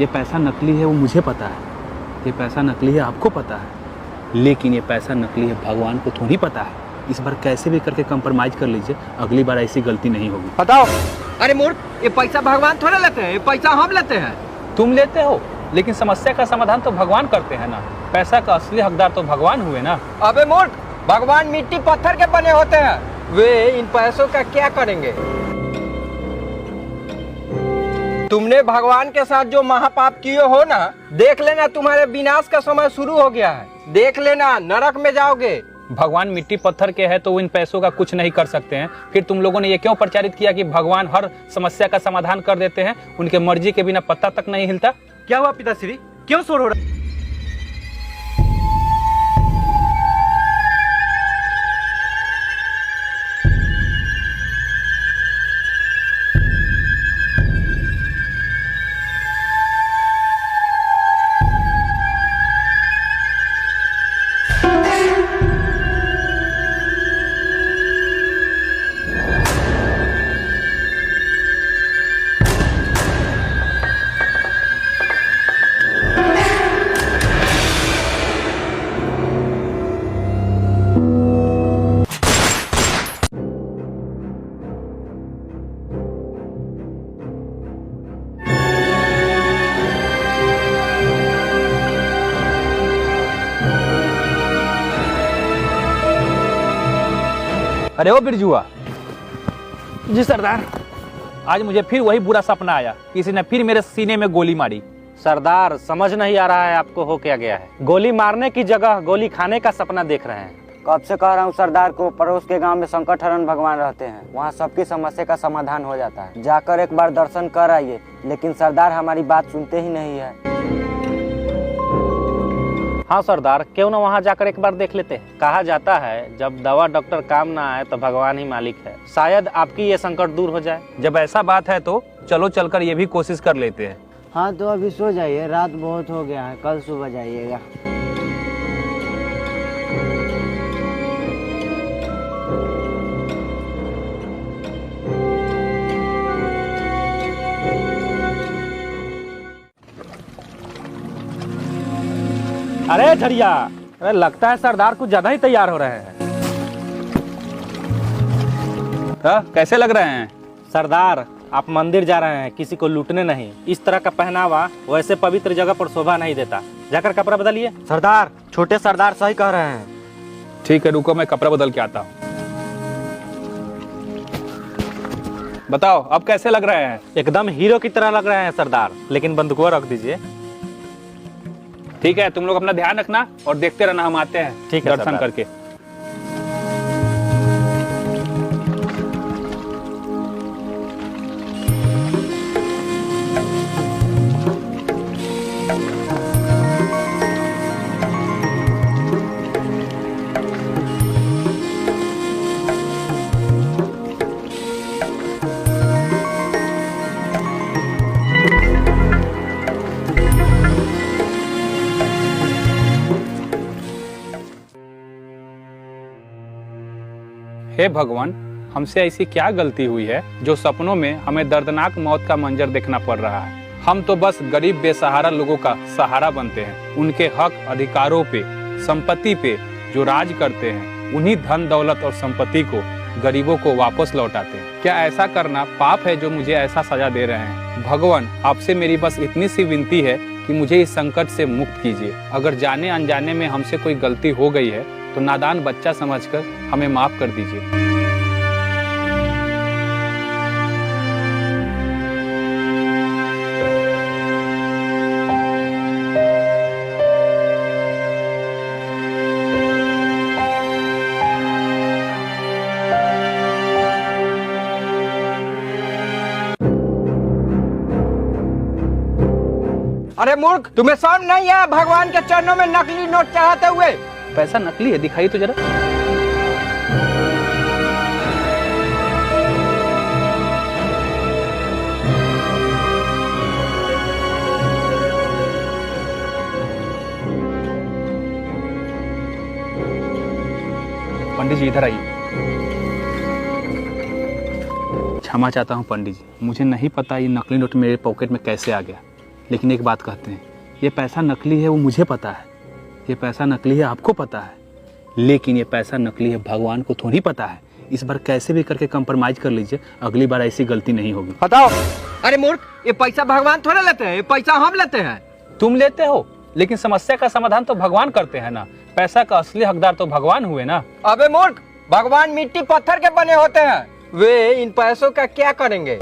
ये पैसा नकली है वो मुझे पता है, ये पैसा नकली है आपको पता है, लेकिन ये पैसा नकली है भगवान को थोड़ी पता है। इस बार कैसे भी करके कंप्रोमाइज कर लीजिए, अगली बार ऐसी गलती नहीं होगी। बताओ। अरे मूर्ख, ये पैसा भगवान थोड़ा लेते हैं, ये पैसा हम लेते हैं। तुम लेते हो, लेकिन समस्या का समाधान तो भगवान करते हैं ना। पैसा का असली हकदार तो भगवान हुए ना। अबे मूर्ख, भगवान मिट्टी पत्थर के बने होते हैं, वे इन पैसों का क्या करेंगे? तुमने भगवान के साथ जो महापाप किए हो ना, देख लेना तुम्हारे विनाश का समय शुरू हो गया है। देख लेना, नरक में जाओगे। भगवान मिट्टी पत्थर के हैं तो वो इन पैसों का कुछ नहीं कर सकते हैं। फिर तुम लोगों ने ये क्यों प्रचारित किया कि भगवान हर समस्या का समाधान कर देते हैं, उनके मर्जी के बिना पत्ता तक नहीं हिलता? क्या हुआ पिताश्री, क्यों शोर हो रहा है? अरे ओ बिरजुआ। जी सरदार। आज मुझे फिर वही बुरा सपना आया, किसी ने फिर मेरे सीने में गोली मारी। सरदार, समझ नहीं आ रहा है आपको हो क्या गया है। गोली मारने की जगह गोली खाने का सपना देख रहे हैं। कब से कह रहा हूँ सरदार को, पड़ोस के गांव में संकट हरण भगवान रहते हैं, वहाँ सबकी समस्या का समाधान हो जाता है। जाकर एक बार दर्शन कर आइए। लेकिन सरदार हमारी बात सुनते ही नहीं है। हाँ सरदार, क्यों ना वहाँ जाकर एक बार देख लेते हैं। कहा जाता है जब दवा डॉक्टर काम ना आए तो भगवान ही मालिक है। शायद आपकी ये संकट दूर हो जाए। जब ऐसा बात है तो चलो चलकर ये भी कोशिश कर लेते हैं। हाँ तो अभी सो जाइए, रात बहुत हो गया है, कल सुबह जाइएगा। अरे झरिया, अरे लगता है सरदार कुछ ज्यादा ही तैयार हो रहे हैं। कैसे लग रहे हैं सरदार? आप मंदिर जा रहे हैं, किसी को लूटने नहीं। इस तरह का पहनावा वैसे पवित्र जगह पर शोभा नहीं देता। जाकर कपड़ा बदलिए। सरदार, छोटे सरदार सही कह रहे हैं। ठीक है, रुको मैं कपड़ा बदल के आता हूँ। बताओ अब कैसे लग रहे हैं? एकदम हीरो की तरह लग रहे हैं सरदार, लेकिन बंदूक रख दीजिए। ठीक है, तुम लोग अपना ध्यान रखना और देखते रहना, हम आते हैं। ठीक है दर्शन करके। हे भगवान, हमसे ऐसी क्या गलती हुई है जो सपनों में हमें दर्दनाक मौत का मंजर देखना पड़ रहा है। हम तो बस गरीब बेसहारा लोगों का सहारा बनते हैं। उनके हक अधिकारों पे, संपत्ति पे जो राज करते हैं, उन्हीं धन दौलत और संपत्ति को गरीबों को वापस लौटाते हैं। क्या ऐसा करना पाप है जो मुझे ऐसा सजा दे रहे हैं? भगवान, आपसे मेरी बस इतनी सी विनती है कि मुझे इस संकट से मुक्त कीजिए। अगर जाने अनजाने में हमसे कोई गलती हो गई है तो नादान बच्चा समझकर हमें माफ कर दीजिए। अरे मूर्ख, तुम्हें शर्म नहीं है भगवान के चरणों में नकली नोट चढ़ाते हुए? पैसा नकली है, दिखाई तो जरा। पंडित जी इधर आइए। क्षमा चाहता हूँ पंडित जी, मुझे नहीं पता ये नकली नोट मेरे पॉकेट में कैसे आ गया। लेकिन एक बात कहते हैं, ये पैसा नकली है वो मुझे पता है, ये पैसा नकली है आपको पता है, लेकिन ये पैसा नकली है भगवान को थोड़ी पता है। इस बार कैसे भी करके कंप्रोमाइज कर लीजिए, अगली बार ऐसी गलती नहीं होगी। बताओ। अरे मूर्ख, ये पैसा भगवान थोड़ा लेते हैं, ये पैसा हम लेते हैं। तुम लेते हो, लेकिन समस्या का समाधान तो भगवान करते हैं ना। पैसा का असली हकदार तो भगवान हुए ना। अबे मूर्ख, भगवान मिट्टी पत्थर के बने होते हैं, वे इन पैसों का क्या करेंगे?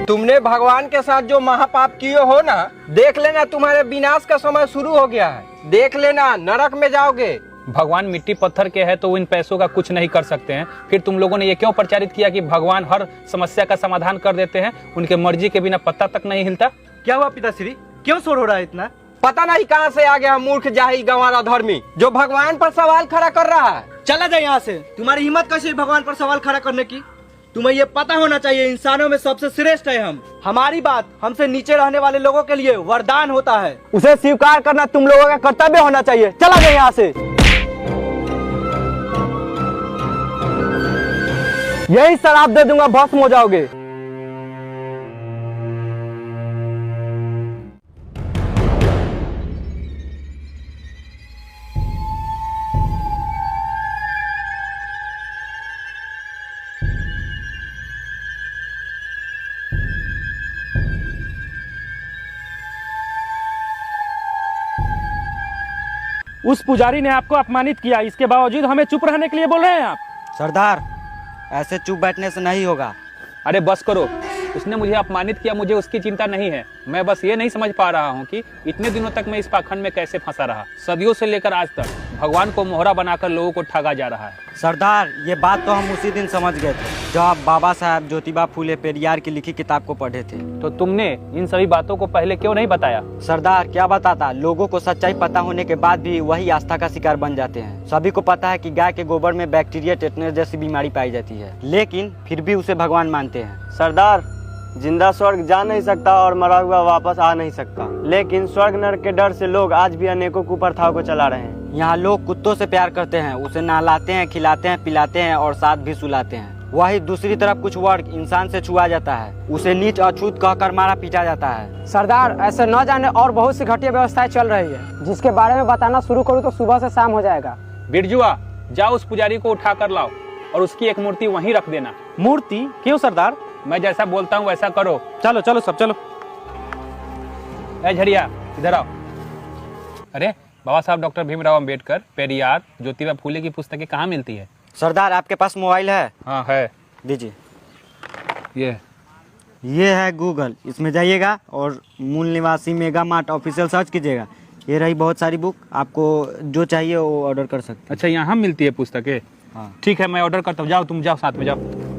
तुमने भगवान के साथ जो महापाप किए हो ना, देख लेना तुम्हारे विनाश का समय शुरू हो गया है। देख लेना, नरक में जाओगे। भगवान मिट्टी पत्थर के हैं तो वो इन पैसों का कुछ नहीं कर सकते हैं। फिर तुम लोगों ने ये क्यों प्रचारित किया कि भगवान हर समस्या का समाधान कर देते हैं, उनके मर्जी के बिना पत्ता तक नहीं हिलता? क्या हुआ पिताश्री, क्यों शोर हो रहा है इतना? पता नहीं कहां से आ गया मूर्ख जाहिल गंवारा धर्मी, जो भगवान पर सवाल खड़ा कर रहा है। चला जाए यहाँ से। तुम्हारी हिम्मत कैसे है भगवान पर सवाल खड़ा करने की? तुम्हें ये पता होना चाहिए, इंसानों में सबसे श्रेष्ठ है हम। हमारी बात हमसे नीचे रहने वाले लोगों के लिए वरदान होता है, उसे स्वीकार करना तुम लोगों का कर्तव्य होना चाहिए। चला जाए यहाँ से। यही शराप दे दूंगा, भस्म हो जाओगे। उस पुजारी ने आपको अपमानित किया, इसके बावजूद हमें चुप रहने के लिए बोल रहे हैं आप? सरदार, ऐसे चुप बैठने से नहीं होगा। अरे बस करो, उसने मुझे अपमानित किया, मुझे उसकी चिंता नहीं है। मैं बस ये नहीं समझ पा रहा हूँ कि इतने दिनों तक मैं इस पाखंड में कैसे फंसा रहा। सदियों से लेकर आज तक भगवान को मोहरा बनाकर लोगों को ठगा जा रहा है। सरदार, ये बात तो हम उसी दिन समझ गए थे जब आप बाबा साहब ज्योतिबा फूले पेरियार की लिखी किताब को पढ़े थे। तो तुमने इन सभी बातों को पहले क्यों नहीं बताया? सरदार, क्या बताता, लोगों को सच्चाई पता होने के बाद भी वही आस्था का शिकार बन जाते हैं। सभी को पता है कि गाय के गोबर में बैक्टीरिया टेटनस जैसी बीमारी पाई जाती है, लेकिन फिर भी उसे भगवान मानते हैं। सरदार, जिंदा स्वर्ग जा नहीं सकता और मरा हुआ वापस आ नहीं सकता, लेकिन स्वर्ग नरक के डर से लोग आज भी अनेकों कुप्रथाओं को चला रहे हैं। यहाँ लोग कुत्तों से प्यार करते हैं, उसे नहलाते हैं, खिलाते हैं, पिलाते हैं और साथ भी सुलाते हैं। वही दूसरी तरफ कुछ वर्ग इंसान से छुआ जाता है, उसे नीच अछूत कहकर मारा पीटा जाता है। सरदार, ऐसे न जाने और बहुत सी घटिया व्यवस्थाएं चल रही है, जिसके बारे में बताना शुरू करूँ तो सुबह से शाम हो जाएगा। बिरजुआ, जाओ उस पुजारी को उठा कर लाओ और उसकी एक मूर्ति वहीं रख देना। मूर्ति? क्यों सरदार? मैं जैसा बोलता हूँ वैसा करो। चलो चलो सब चलो। ए झड़िया, इधर आओ। अरे बाबा साहब डॉक्टर भीमराव अंबेडकर पेरियार ज्योतिबा फूले की पुस्तकें कहाँ मिलती है? सरदार, आपके पास मोबाइल है? हाँ है। दीजिए। ये है गूगल, इसमें जाइएगा और मूल निवासी मेगा मार्ट ऑफिशियल सर्च कीजिएगा। ये रही बहुत सारी बुक, आपको जो चाहिए वो ऑर्डर कर सकते हैं। अच्छा, यहाँ मिलती है पुस्तकें? हाँ। ठीक है, मैं ऑर्डर करता हूँ। जाओ, तुम जाओ, साथ में जाओ।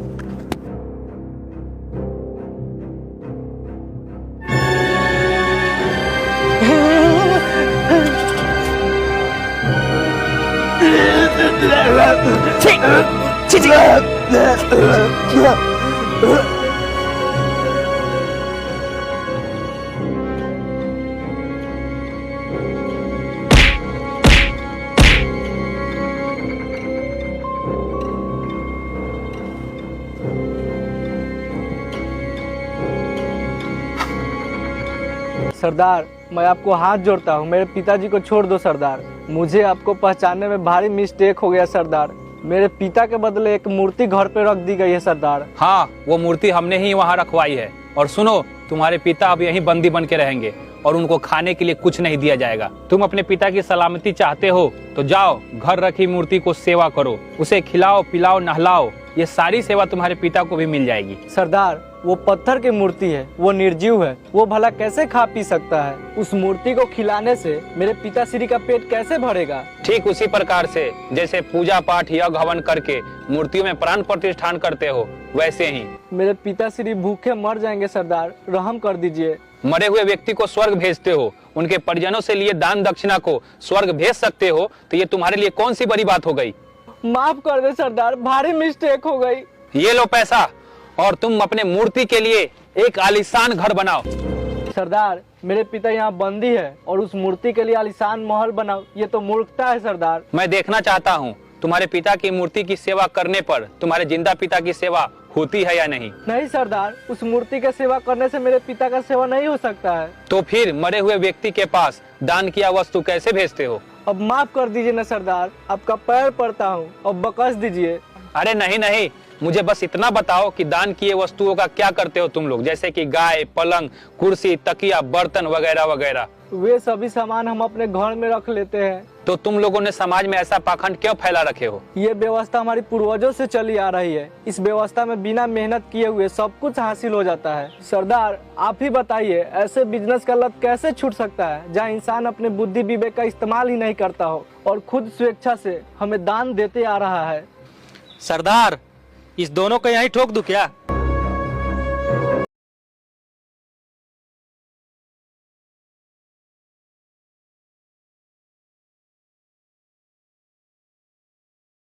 सरदार, मैं आपको हाथ जोड़ता हूँ, मेरे पिताजी को छोड़ दो सरदार। मुझे आपको पहचानने में भारी मिस्टेक हो गया सरदार। मेरे पिता के बदले एक मूर्ति घर पे रख दी गई है सरदार। हाँ, वो मूर्ति हमने ही वहाँ रखवाई है। और सुनो, तुम्हारे पिता अब यहीं बंदी बन के रहेंगे और उनको खाने के लिए कुछ नहीं दिया जाएगा। तुम अपने पिता की सलामती चाहते हो तो जाओ, घर रखी मूर्ति को सेवा करो, उसे खिलाओ, पिलाओ, नहलाओ। ये सारी सेवा तुम्हारे पिता को भी मिल जाएगी। सरदार, वो पत्थर की मूर्ति है, वो निर्जीव है, वो भला कैसे खा पी सकता है? उस मूर्ति को खिलाने से मेरे पिताश्री का पेट कैसे भरेगा? ठीक उसी प्रकार से जैसे पूजा पाठ यज्ञ हवन करके मूर्तियों में प्राण प्रतिष्ठान करते हो, वैसे ही मेरे पिताश्री भूखे मर जाएंगे सरदार, रहम कर दीजिए। मरे हुए व्यक्ति को स्वर्ग भेजते हो, उनके परिजनों से लिए दान दक्षिणा को स्वर्ग भेज सकते हो, तो ये तुम्हारे लिए कौन सी बड़ी बात हो गई? माफ कर दे सरदार, भारी मिस्टेक हो गई। ये लो पैसा और तुम अपने मूर्ति के लिए एक आलीशान घर बनाओ। सरदार, मेरे पिता यहाँ बंदी है और उस मूर्ति के लिए आलीशान महल बनाओ, ये तो मूर्खता है सरदार। मैं देखना चाहता हूँ तुम्हारे पिता की मूर्ति की सेवा करने पर तुम्हारे जिंदा पिता की सेवा होती है या नहीं? नहीं सरदार, उस मूर्ति की सेवा करने से मेरे पिता का सेवा नहीं हो सकता है। तो फिर मरे हुए व्यक्ति के पास दान किया वस्तु कैसे भेजते हो? अब माफ कर दीजिए न सरदार, आपका पैर पड़ता हूँ, अब बकस दीजिए। अरे नहीं नहीं, मुझे बस इतना बताओ कि दान किए वस्तुओं का क्या करते हो तुम लोग, जैसे कि गाय, पलंग, कुर्सी, तकिया, बर्तन वगैरह वगैरह। वे सभी सामान हम अपने घर में रख लेते हैं। तो तुम लोगों ने समाज में ऐसा पाखंड क्यों फैला रखे हो? ये व्यवस्था हमारी पूर्वजों से चली आ रही है। इस व्यवस्था में बिना मेहनत किए हुए सब कुछ हासिल हो जाता है। सरदार आप ही बताइए, ऐसे बिजनेस का लत कैसे छूट सकता है जहाँ इंसान अपने बुद्धि विवेक का इस्तेमाल ही नहीं करता हो और खुद स्वेच्छा से हमें दान देते आ रहा है। सरदार, इस दोनों को यहीं ठोक दूं क्या?